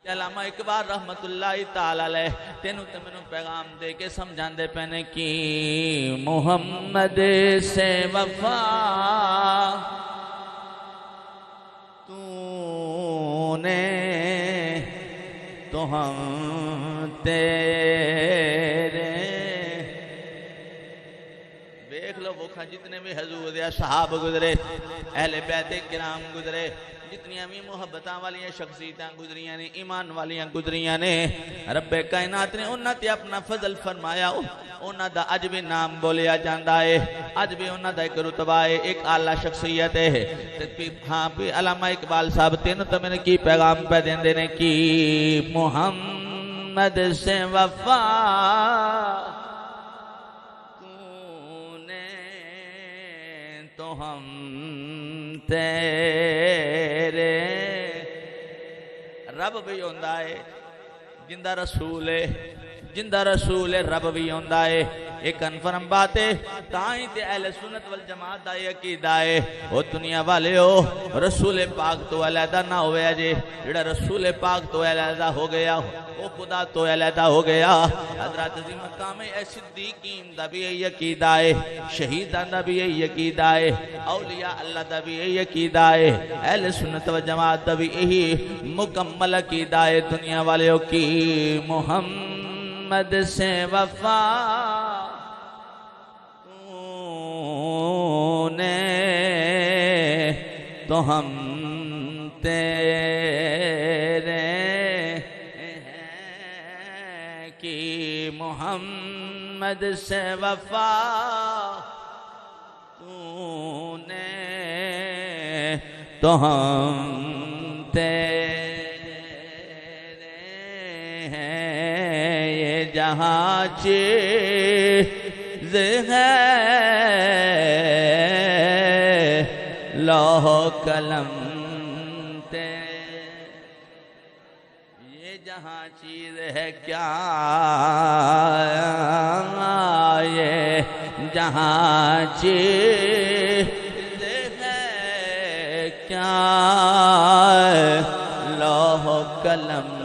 علامہ اقبال رحمت اللہ تعالی علیہ تینوں تے مینوں پیغام دے کے سمجھاندے پینے کی محمد سے وفا تو نے تو ہم تیرے دیکھ لو بکھا جتنے بھی حضور دے صحاب گزرے اہل بیت کرام گزرے جتنیاں بھی محبتاں والیاں شخصیتاں گزریاں نے ایمان والیاں گزریاں نے رب کائنات نے انہاں تے اپنا فضل فرمایا انہاں دا اج بھی نام بولیا جاندا ہے اج بھی انہاں دا ایک رتبہ ہے ایک اعلیٰ شخصیت ہے ہاں بھی علامہ اقبال صاحب تینوں تو میں نے کی پیغام پہ دیندے نے کی محمد سے وفا تو ہم تیرے رب بھی ہوندہ ہے جندہ رسول ہے رب بھی ہوندہ ہے ایک کنفرم بات ہے تائیں تے اہل سنت والجماعت دا یہ عقیدہ ہے وہ دنیا والے ہو رسول پاک تو علیحدہ نہ ہوئے جے جڑا رسول پاک تو علیحدہ ہو گیا وہ خدا تو علیحدہ ہو گیا حضرات عظیم مقام صدیقین دا بھی یہ عقیدہ ہے شہیدان دا بھی یہ عقیدہ ہے اولیاء اللہ دا بھی یہ عقیدہ ہے اہل سنت والجماعت دا بھی یہی مکمل عقیدہ ہے دنیا والے ہو کی محمد سے وفا تو نے تو ہم تیرے ہیں کہ محمد سے وفا تو نے تو ہم تیرے ہیں یہ جہاں چیز ہے لوح قلم یہ جہاں چیز ہے کیا یہ جہاں چیز ہے کیا لوح قلم